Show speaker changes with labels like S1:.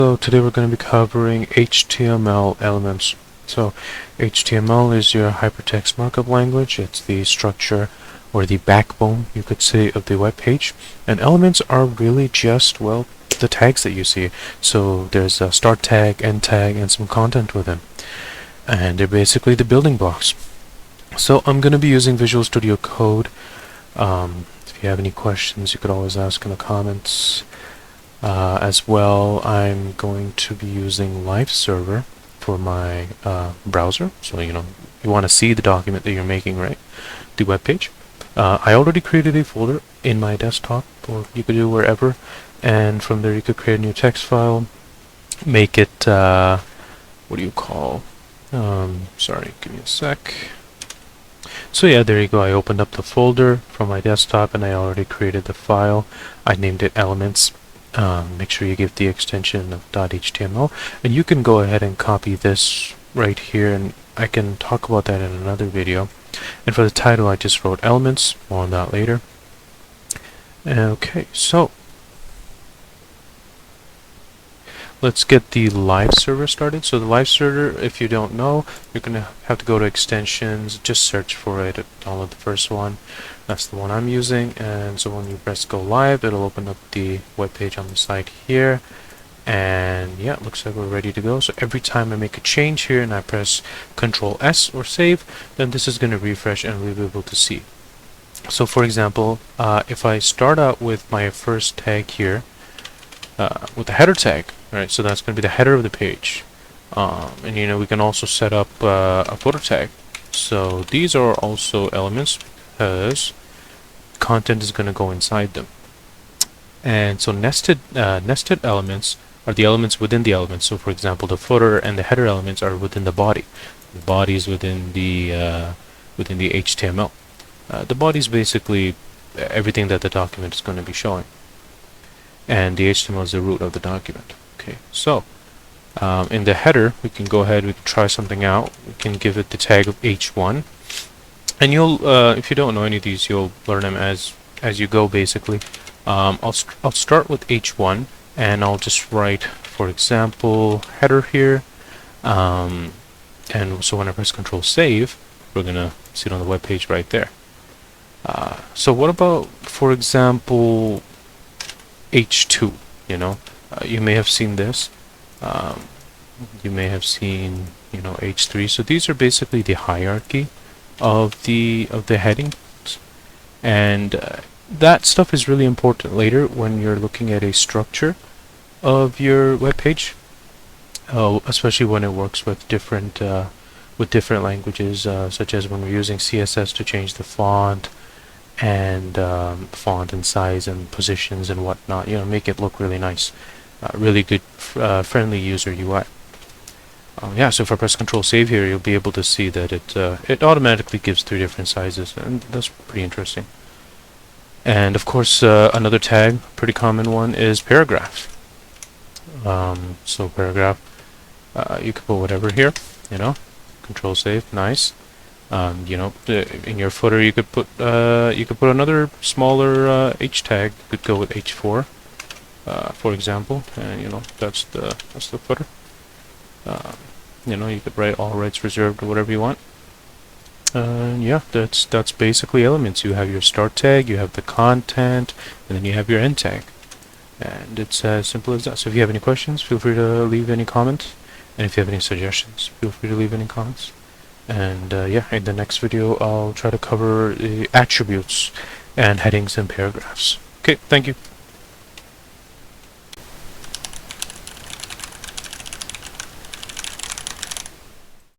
S1: So today we're going to be covering HTML elements. So HTML is your hypertext markup language. It's the structure or the backbone, you could say, of the web page. And elements are really just, well, the tags that you see. So there's a start tag, end tag, and some content within. And they're basically the building blocks. So I'm going to be using Visual Studio Code. If you have any questions, you could always ask in the comments. As well, I'm going to be using LiveServer for my browser. So, you want to see the document that you're making, right? The web page. I already created a folder in my desktop, or you could do wherever. And from there, you could create a new text file. Make it, what do you call? Sorry, give me a sec. So yeah, there you go. I opened up the folder from my desktop and I already created the file. I named it elements. Make sure you give the extension of .html, and you can go ahead and copy this right here, and I can talk about that in another video. And for the title, I just wrote elements. More on that later. Okay, so let's get the live server started. So the live server, if you don't know, you're gonna have to go to extensions, just search for it, download the first one. That's the one I'm using, and so when you press go live, it'll open up the web page on the site here. And yeah, it looks like we're ready to go. So every time I make a change here and I press Control S or save, then this is going to refresh and we'll be able to see. So for example, if I start out with my first tag here, with the header tag, right? So that's going to be the header of the page. And we can also set up a footer tag. So these are also elements because content is going to go inside them. And so nested elements are the elements within the elements. So for example, the footer and the header elements are within the body. The body is within the HTML. The body is basically everything that the document is going to be showing, and the HTML is the root of the document. Okay, so in the header, we can go ahead, we can try something out. We can give it the tag of h1, and you'll, if you don't know any of these, you'll learn them as you go. Basically, I'll start with h1, and I'll just write, for example, header here, and so when I press Control Save, we're gonna see it on the web page right there. So what about, for example, h2? You may have seen this. You may have seen, h3. So these are basically the hierarchy of the headings, and that stuff is really important later when you're looking at a structure of your web page, especially when it works with different languages, such as when we're using CSS to change the font and size and positions and whatnot. Make it look really nice. Really good, friendly user UI. Yeah, so if I press Control Save here, you'll be able to see that it automatically gives 3 different sizes, and that's pretty interesting. And of course, another tag, pretty common one, is paragraph. So paragraph, you can put whatever here. Control Save, nice. In your footer, you could put another smaller h tag. You could go with h4. For example, and that's the footer. You could write all rights reserved or whatever you want. Yeah, that's basically elements. You have your start tag, you have the content, and then you have your end tag, and it's as simple as that. So if you have any questions, feel free to leave any comments, and if you have any suggestions, feel free to leave any comments. And yeah, in the next video, I'll try to cover the attributes and headings and paragraphs. Okay, thank you.